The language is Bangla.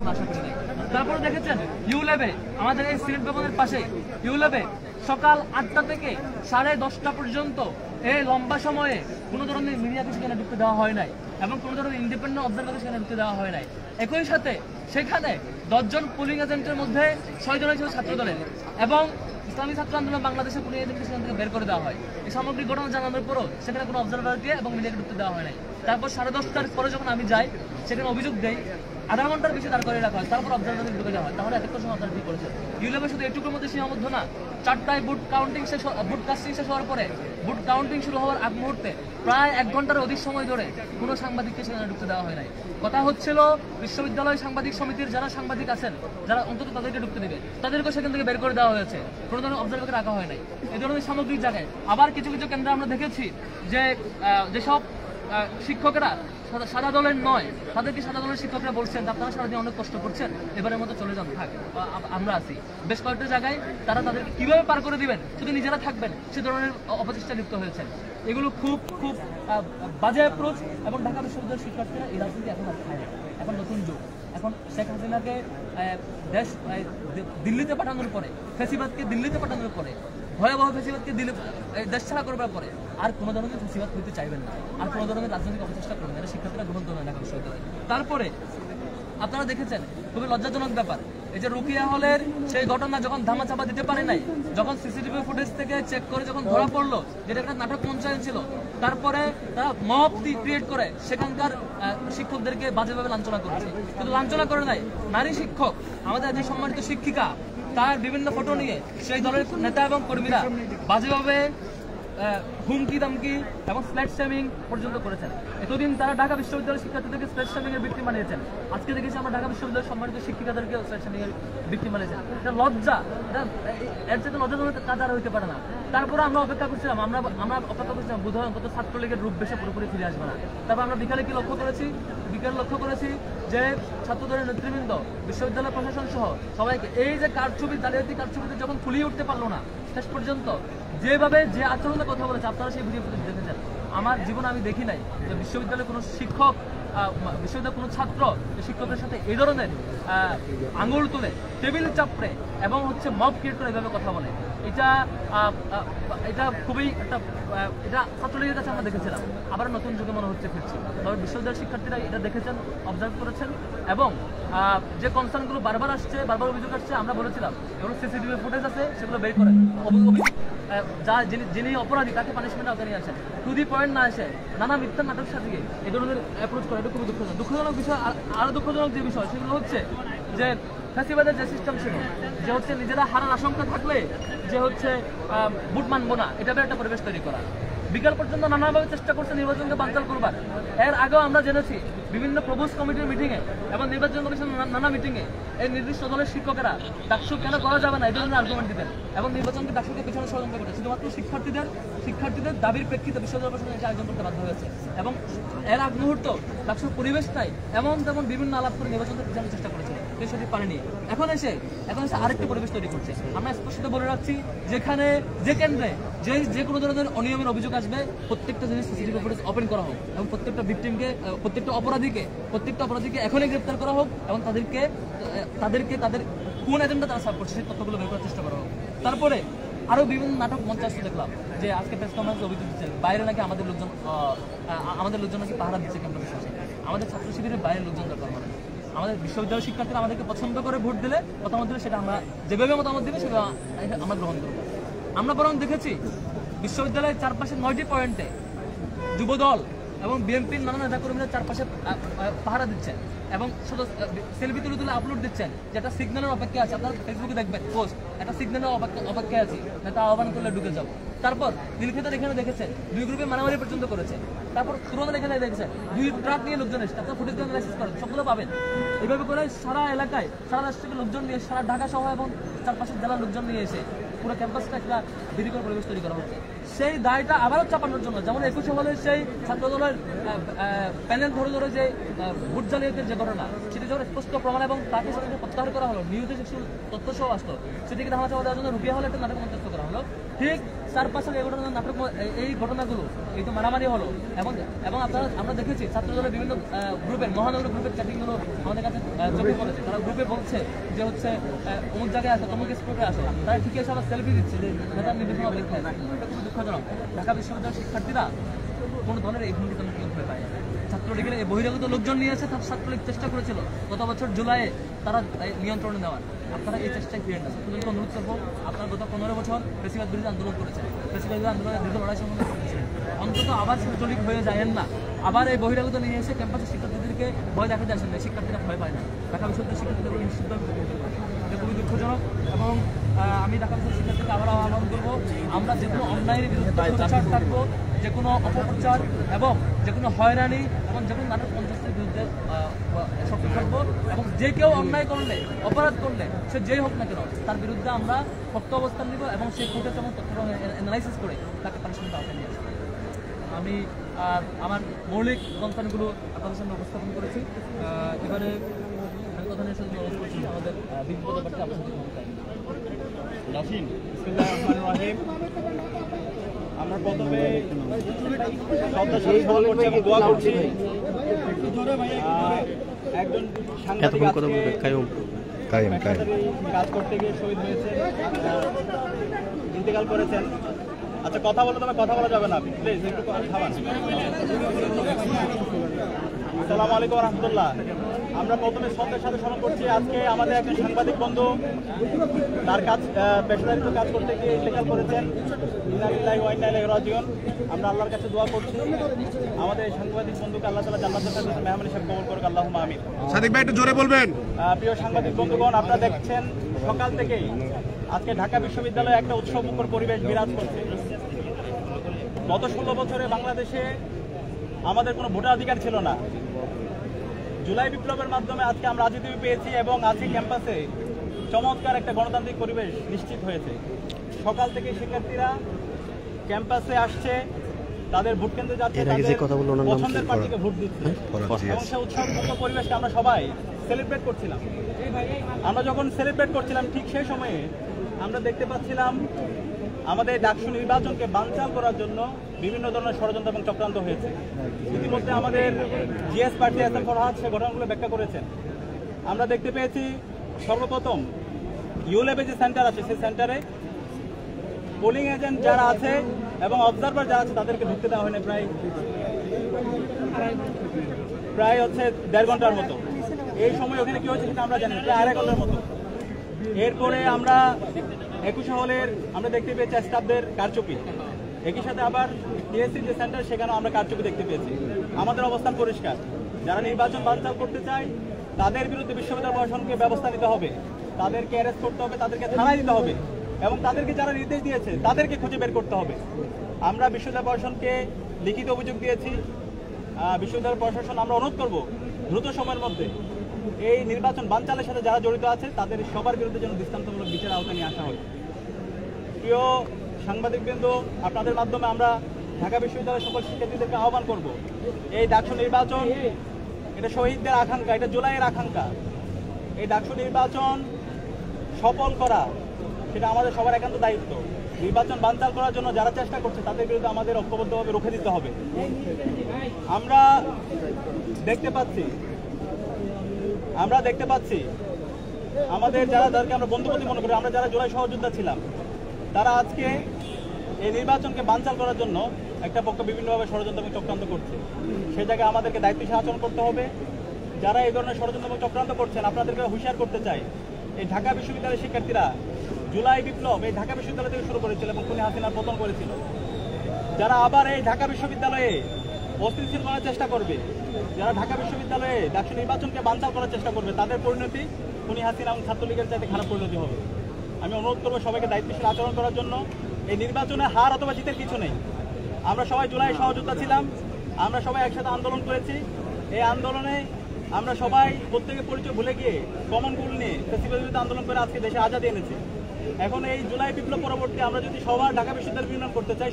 আশা করি নাই। তারপরে দেখেছেন ইউল্যাবে আমাদের এই সিলেট ভবনের পাশে ইউল্যাবে সকাল 8টা থেকে 10:30 পর্যন্ত এই লম্বা সময়ে কোনো ধরনের মিডিয়াকে সেখানে ঢুকতে দেওয়া হয় নাই এবং কোনো ধরনের ইন্ডিপেন্ডেন্ট অবজারভারকে সেখানে ঢুকতে দেওয়া হয় নাই। একই সাথে সেখানে 10 জন পুলিং এজেন্টের মধ্যে 6 জন ছিল ছাত্র দলের এবং ইসলামী ছাত্র আন্দোলন বাংলাদেশের পুলিং এজেন্টকে সেখান থেকে বের করে দেওয়া হয়। এই সামগ্রিক ঘটনা জানানোর পরও সেখানে কোনো অবজারভারকে এবং মিডিয়াকে ঢুকতে দেওয়া হয় নাই। তারপর 10:30টার পরে যখন আমি যাই সেখানে অভিযোগ দেই, আধা ঘন্টার বেশি দাঁড় করে রাখা হয়, তারপর অবজারভারকে ঢুকে দেওয়া হয়। তাহলে এতক্ষণ সময় আপনারা কি করেছেন? ইউল্যাবে শুধু এটুকুর মধ্যে সীমাবদ্ধ না, 4টায় বুট কাস্টিং শেষ হওয়ার পরে বুট কাউন্টিং শুরু হওয়ার আগ মুহূর্তে প্রায় 1 ঘন্টার অধিক সময় ধরে কোনো সাংবাদিককে সেখানে ঢুকতে দেওয়া হয় নাই। কথা হচ্ছিল বিশ্ববিদ্যালয় সাংবাদিক সমিতির যারা সাংবাদিক আছেন, যারা অন্তত তাদেরকে ঢুকতে দেবে, তাদেরকেও সেখান থেকে বের করে দেওয়া হয়েছে, কোনো ধরনের অবজারভারকে রাখা হয় নাই। এই ধরনের সামগ্রিক জায়গায় আবার কিছু কিছু কেন্দ্রে আমরা দেখেছি যে যেসব শিক্ষকেরা সাদা দলের নয়, তাদেরকে সাদা দলের শিক্ষকরা বলছেন আপনারা সারাদিন অনেক কষ্ট করছেন, এবারের মতো চলে যান, থাক আমরা আছি। বেশ কয়েকটা জায়গায় তারা তাদেরকে কিভাবে পার করে দিবেন, শুধু নিজেরা থাকবেন, সে ধরনের অপচেষ্টা লিপ্ত হয়েছেন। এগুলো খুব খুব বাজে অ্যাপ্রোচ এবং ঢাকা বিশ্ববিদ্যালয়ের শিক্ষার্থীরা এই রাজনীতি এখন আর খায় না। এখন নতুন যুগ, এখন শেখ হাসিনাকে দেশ দিল্লিতে পাঠানোর পরে, ফেসিবাদকে দিল্লিতে পাঠানোর পরে, ভয়াবহ ফেসিবাদকে দেশ ছাড়া করবার পরে আর কোনো ধরনের ফেসিবাদ হইতে চাইবেন না, আর কোনো ধরনের রাজনৈতিক অপচেষ্টা করবেন না, এটা শিক্ষার্থীরা গ্রহণ করবেন ঢাকা বিশ্ববিদ্যালয়। তারপরে আপনারা দেখেছেন খুবই লজ্জাজনক ব্যাপার, এই যে রুকিয়া হলের সেই ঘটনা যখন ধামাচাপা দিতে পারে নাই, যখন সিসিটিভি ফুটেজ থেকে চেক করে যখন ধরা পড়লো যেটা একটা নাটক মঞ্চায়ন ছিল, তারপরে তারা মব ক্রিয়েট করে সেখানকার শিক্ষকদেরকে বাজেভাবে লাঞ্ছনা করেছে। শুধু লাঞ্ছনা করে নাই, নারী শিক্ষক, আমাদের যে সম্মানিত শিক্ষিকা, তার বিভিন্ন ফটো নিয়ে সেই দলের নেতা এবং কর্মীরা বাজেভাবে হুমকি দামকি এবং স্ল্যাট শেমিং পর্যন্ত করেছেন। এতদিন তারা ঢাকা বিশ্ববিদ্যালয়ের শিক্ষার্থীদেরকে স্ল্যাট শেমিং এর ভিক্টিম বানিয়েছেন, আজকে দেখেছি আমরা ঢাকা বিশ্ববিদ্যালয়ের সম্মানিত শিক্ষিকাদেরকে স্ল্যাট শেমিং এর ভিক্টিম বানিয়েছেন। এটা লজ্জা, এর চেয়ে লজ্জাজনক কাজ আর হইতে পারে না। তারপরে আমরা অপেক্ষা করছিলাম, আমরা অপেক্ষা করছিলাম বোধহয় অন্তত ছাত্রলীগের রূপ বেশে পুরোপুরি ফিরে আসবে না। তারপর আমরা বিকালে কি লক্ষ্য করেছি? বিকেল লক্ষ্য করেছি যে ছাত্রদলের নেতৃবৃন্দ, বিশ্ববিদ্যালয় প্রশাসন সহ সবাইকে এই যে কারচুপি, জালিয়াতি কারচুপিতে যখন ফুলিয়ে উঠতে পারলো না, শেষ পর্যন্ত যেভাবে যে আচরণের কথা বলেছে আপনারা সেই ভিডিও ফুটেজ দেখেছেন। আমার জীবনে আমি দেখি নাই যে বিশ্ববিদ্যালয়ের কোনো শিক্ষক, বিশ্ববিদ্যালয়ের কোনো ছাত্র শিক্ষকের সাথে এই ধরনের আঙুল তুলে টেবিল চাপড়ে এবং মব ক্রিয়েট করে এভাবে কথা বলে। এটা খুবই একটা, এটা ছাত্রলীগের কাছে আমরা দেখেছিলাম, আবার নতুন যুগে মনে হচ্ছে ফিরছি। তবে বিশ্ববিদ্যালয়ের শিক্ষার্থীরা এটা দেখেছেন, অবজার্ভ করেছেন এবং যে কনসার্নগুলো বারবার আসছে, বারবার অভিযোগ আসছে, আমরা বলেছিলাম এগুলো সিসিটিভি ফুটেজ আছে, সেগুলো বের করেন, যিনি অপরাধী তাকে পানিশমেন্ট আওতায় নিয়ে আসেন। টু দি পয়েন্ট না এসে নানা মিথ্যা নাটক সাজিয়ে এই ধরনের অ্যাপ্রোচ করে, এটা খুবই দুঃখজনক বিষয়। আরো দুঃখজনক যে বিষয় সেগুলো হচ্ছে যে ফ্যাসিবাদের যে সিস্টেম ছিল, যে নিজেরা হারার আশঙ্কা থাকলে যে বুট মানবো না, এটা একটা পরিবেশ তৈরি করা। বিকাল পর্যন্ত নানাভাবে চেষ্টা করছে নির্বাচনকে বানচাল করবার। এর আগেও আমরা জেনেছি বিভিন্ন প্রবোস কমিটির মিটিংয়ে এবং নির্বাচন কমিশনের নানা মিটিংয়ে এই নির্দিষ্ট দলের শিক্ষকেরা ডাকসু কেন করা যাবে না এই ধরনের আর্গুমেন্ট দিতেন এবং নির্বাচনকে ডাকসুকে পিছনে ষড়যন্ত্র করে শুধুমাত্র শিক্ষার্থীদের দাবির প্রেক্ষিতে বিশ্ববিদ্যালয় প্রশাসন এটা আয়োজন করতে বাধ্য হয়েছে এবং এর আগ মুহূর্ত ডাকসুর পরিবেশটাই এমন তেমন বিভিন্ন আলাপ করে নির্বাচনকে পিছানোর চেষ্টা করেছে, সেটি পারেনি। এখন এসে আরেকটি পরিবেশ তৈরি করছে। আমরা স্পষ্ট বলে রাখছি, যেখানে যে কেন্দ্রে যে কোনো ধরনের অনিয়মের অভিযোগ আসবে, প্রত্যেকটা জিনিস সিসিটিভি ফুটেজ ওপেন করা হোক এবং প্রত্যেকটা ভিকটিমকে, প্রত্যেকটা অপরাধীকে এখনই গ্রেপ্তার করা হোক এবং তাদেরকে তাদের কোন এজেন্ডা তারা সার্ভ করছে সেই তথ্যগুলো বের করার চেষ্টা করা হোক। তারপরে আরো বিভিন্ন নাটক মঞ্চে আসতে দেখলাম যে আজকে প্রেস কনফারেন্সে অভিযোগ দিচ্ছে বাইরে নাকি আমাদের লোকজন নাকি পাহারা দিচ্ছে ক্যাম্পাসে। আমাদের ছাত্র শিবিরের বাইরের লোকজন দরকার মানে আমাদের বিশ্ববিদ্যালয়ের শিক্ষার্থীরা আমাদেরকে পছন্দ করে ভোট দিলে, মতামত দিলে, সেটা আমরা যেভাবে মতামত দিবে সেটা আমরা গ্রহণ করব। আমরা বরং দেখেছি বিশ্ববিদ্যালয়ের চারপাশে 9টি পয়েন্টে যুবদল এবং বিএনপির নানা নেতাকর্মীরা চারপাশে পাহারা দিচ্ছেন এবং শুধু সেলফি তুলে আপলোড দিচ্ছেন, যে একটা সিগন্যালের অপেক্ষা আছে। আপনার ফেসবুকে দেখবেন পোস্ট, একটা সিগন্যালের অপেক্ষায় আছে, নেতা আহ্বান করলে ঢুকে যাবো। তারপর নীলক্ষেতের এখানে দেখেছেন 2 গ্রুপে মারামারি পর্যন্ত করেছে। তারপর তুরনের এখানে দেখেছেন 2 ট্রাক নিয়ে লোকজন এসে, আপনার ফুটেজ অ্যানালাইসিস করেন, সবগুলো পাবেন। এইভাবে করে সারা এলাকায়, সারা রাষ্ট্র থেকে লোকজন নিয়ে, সারা ঢাকা সহ এবং চারপাশের জেলার লোকজন নিয়ে এসে পুরো ক্যাম্পাসটা একটা বিধিকর পরিবেশ তৈরি করা হচ্ছে। সেই দায়টা আবারও চাপানোর জন্য, যেমন 21 হলে সেই ছাত্র দলের প্যানেল ধরে যে ভোট জালিয়াতির যে ঘটনা, সেটি যখন স্পষ্ট প্রমাণ এবং তাকে সেটাকে প্রত্যাহার করা হলো, নিউজে কিছু তথ্য সহ আসলো, সেটিকে ধামাচাপা দেওয়ার জন্য রুকিয়া হলে একটা নাটক মঞ্চস্থ করা হলো। ঠিক 4-5 এই ঘটনা নাটক, এই ঘটনাগুলো এই তো মারামারি হলো এবং এবং আমরা দেখেছি ছাত্রদলের বিভিন্ন গ্রুপের মহানগর গ্রুপের চ্যাটিংগুলো আমাদের কাছে চোখে পড়েছে। তারা গ্রুপে বলছে যে হচ্ছে অমুক জায়গায় আসে, তমুক স্পটে আসে, তারা ঠিকই এসে আবার সেলফি দিচ্ছে যে নেতার নির্দেশনা দেখায়। এটা খুবই দুঃখজনক। ঢাকা বিশ্ববিদ্যালয়ের শিক্ষার্থীরা কোনো ধরনের এই ভূমিকা হয়ে পায়। ছাত্রলীগের এই বহিরাগত লোকজন নিয়ে এসে ছাত্রলীগ চেষ্টা করেছিল গত বছর জুলাইয়ে তারা নিয়ন্ত্রণে নেওয়ার। আপনারা এই চেষ্টায় ফিরে না। ছাত্রলীগকে অনুরোধ করবো, আপনারা গত 15 বছর বেশিরভাগ বিরোধী আন্দোলন করেছেন, বেশিরভাগ আন্দোলনের দীর্ঘ লড়াই সংগ্রাম করেছেন। অন্তত আবার ছাত্রলীগ হয়ে যায়েন না, আবার এই বহিরাগত নিয়ে এসে ক্যাম্পাসের শিক্ষার্থীদেরকে ভয় দেখাতে আসেন না। শিক্ষার্থীরা ভয় পায় না। ঢাকা বিশ্ববিদ্যালয়ের শিক্ষার্থীদের নিশ্চিতভাবে এটা খুবই দুঃখজনক এবং আমি ঢাকা বিশ্ববিদ্যালয়ের শিক্ষার্থীকে আবার আহ্বান করবো, আমরা যে কোনো অন্যায়ের বিরুদ্ধে সোচ্চার থাকবো, যে কোনো অপপ্রচার এবং যে কোনো হয়রানি এবং যে কোনো নাটক পঞ্চাশের বিরুদ্ধে সক্রিয় থাকবো এবং যে কেউ অন্যায় করলে, অপরাধ করলে, সে যেই হোক না কেন, তার বিরুদ্ধে আমরা শক্ত অবস্থান নিব এবং সেই ফুটেজ এবং তথ্য অ্যানালাইসিস করে তাকে পানিশমেন্ট আওতায় নিয়ে আসবো। আমি আমার মৌলিক কনসার্নগুলো আপনাদের সামনে উপস্থাপন করেছি। এবারে আমি কথা নিয়ে সাথে অনুরোধ করছি আমাদের বিজ্ঞতা ব্যাপারটা আপনাদের নাসিন। বিসমিল্লাহির রহমানির রহিম। আমরা প্রথমে দোয়া করছি। একজন সাংবাদিক কাজ করতে গিয়ে শহীদ হয়েছে, ইন্তেকাল করেছেন। আচ্ছা, কথা বলো, তবে কথা বলা যাবে না, প্লিজ একটু খাবার। আসসালামু আলাইকুম রহমতুল্লাহ। আমরা প্রথমে শ্রদ্ধার সাথে স্মরণ করছি আজকে আমাদের একজন সাংবাদিক বন্ধু তার কাজ পেশাদারিত্ব কাজ করতে গিয়ে ইন্তেকাল করেছেন। ইন্না লিল্লাহি ওয়া ইন্না ইলাইহি রাজিউন। আমরা আল্লাহর কাছে দোয়া করছি আমাদের এই সাংবাদিক বন্ধুকে আল্লাহ তাআলা জান্নাতুল ফেরদাউসে মেহমান হিসেবে কবুল করুক, আল্লাহুম্মা আমিন। সাদিক ভাই একটু জোরে বলবেন। প্রিয় সাংবাদিক বন্ধুগণ, আপনারা দেখছেন সকাল থেকেই আজকে ঢাকা বিশ্ববিদ্যালয়ে একটা উৎসবমুখর পরিবেশ বিরাজ করছে। গত 16 বছরে বাংলাদেশে আমাদের কোনো ভোটাধিকার ছিল না। জুলাই বিপ্লবের মাধ্যমে আজকে আমরা রাজনীতি পেয়েছি এবং আজকে ক্যাম্পাসে চমৎকার একটা গণতান্ত্রিক পরিবেশ নিশ্চিত হয়েছে। সকাল থেকে শিক্ষার্থীরা ক্যাম্পাসে আসছে, তাদের ভোট কেন্দ্রে যাচ্ছে, পছন্দের প্রার্থীকে ভোট দিচ্ছে এবং সেই উৎসবমুখর পরিবেশকে আমরা সবাই সেলিব্রেট করছিলাম। আমরা যখন সেলিব্রেট করছিলাম ঠিক সেই সময়ে আমরা দেখতে পাচ্ছিলাম আমাদের ডাকসু নির্বাচনকে বানচাল করার জন্য বিভিন্ন ধরনের ষড়যন্ত্র এবং চক্রান্ত হয়েছে। ইতিমধ্যে আমাদের জিএস প্রার্থী এসএম ফরহাদ সে ঘটনাগুলো ব্যাখ্যা করেছেন। আমরা দেখতে পেয়েছি সর্বপ্রথম ইউলেবে যে সেন্টার আছে সেই সেন্টারে পোলিং এজেন্ট যারা আছে এবং অবজারভার যারা আছে তাদেরকে ঢুকতে দেওয়া হয়নি প্রায় হচ্ছে 1.5 ঘন্টার মতো। এই সময় ওখানে কি হয়েছে সেটা আমরা জানি, প্রায় 2.5 ঘন্টার মতো। এরপরে আমরা 21 হলের আমরা দেখতে পেয়েছি স্টাফদের কারচুপি, একই সাথে আবার টিএসসির যে সেন্টার সেখানেও আমরা কারচুপি দেখতে পেয়েছি। আমাদের অবস্থান পরিষ্কার, যারা নির্বাচন বানচাল করতে চায় তাদের বিরুদ্ধে বিশ্ববিদ্যালয় প্রশাসনকে ব্যবস্থা নিতে হবে, তাদেরকে অ্যারেস্ট করতে হবে, তাদেরকে থানায় দিতে হবে এবং তাদেরকে যারা নির্দেশ দিয়েছে তাদেরকে খুঁজে বের করতে হবে। আমরা বিশ্ববিদ্যালয় প্রশাসনকে লিখিত অভিযোগ দিয়েছি। বিশ্ববিদ্যালয় প্রশাসন আমরা অনুরোধ করব দ্রুত সময়ের মধ্যে এই নির্বাচন বানচালের সাথে যারা জড়িত আছে তাদের সবার বিরুদ্ধে যেন দৃষ্টান্তমূলক বিচার আওতায় নিয়ে আসা হয়। প্রিয় সাংবাদিকবৃন্দ, আপনাদের মাধ্যমে আমরা ঢাকা বিশ্ববিদ্যালয়ের সকল শিক্ষার্থীদেরকে আহ্বান করব, এই ডাকসু নির্বাচন এটা শহীদদের আকাঙ্ক্ষা, এটা জুলাইয়ের আকাঙ্ক্ষা। এই ডাকসু নির্বাচন সফল করা সেটা আমাদের সবার একান্ত দায়িত্ব। নির্বাচন বানচাল করার জন্য যারা চেষ্টা করছে তাদের বিরুদ্ধে আমাদের ঐক্যবদ্ধভাবে রুখে দিতে হবে। আমরা দেখতে পাচ্ছি আমাদের যাদেরকে আমরা বন্ধুপতি মনে করি, আমরা যারা জুলাই সহযোদ্ধা ছিলাম, তারা আজকে এই নির্বাচনকে বানচাল করার জন্য একটা পক্ষ বিভিন্নভাবে ষড়যন্ত্র এবং চক্রান্ত করছে। সে জায়গায় আমাদেরকে দায়িত্বশীল আচরণ করতে হবে। যারা এই ধরনের ষড়যন্ত্র এবং চক্রান্ত করছেন আপনাদেরকে হুঁশিয়ার করতে চাই, এই ঢাকা বিশ্ববিদ্যালয়ের শিক্ষার্থীরা জুলাই বিপ্লব এই ঢাকা বিশ্ববিদ্যালয় থেকে শুরু করেছিল এবং খুনি হাসিনার পতন করেছিল। যারা আবার এই ঢাকা বিশ্ববিদ্যালয়ে অস্থিতিশীল করার চেষ্টা করবে, যারা ঢাকা বিশ্ববিদ্যালয়ে ডাকসু নির্বাচনকে বানচাল করার চেষ্টা করবে, তাদের পরিণতি খুনি হাসিনা এবং ছাত্রলীগের চাইতে খারাপ পরিণতি হবে। আমি অনুরোধ করবো সবাইকে দায়িত্বশীল আচরণ করার জন্য। এই নির্বাচনে হার অথবা জিতের কিছু নেই। আমরা সবাই জুলাই সহযোদ্ধা ছিলাম, আমরা সবাই একসাথে আন্দোলন করেছি। এই আন্দোলনে আমরা সবাই প্রত্যেকের পরিচয় ভুলে গিয়ে কমন গোল নিয়ে ফেসিবাদের বিরুদ্ধে আন্দোলন করে আজকে দেশে আজাদি এনেছি। এখন এই জুলাই বিপ্লব পরবর্তী আমরা যদি সবার ঢাকা বিশ্ববিদ্যালয় ইউনিয়ন করতে চাই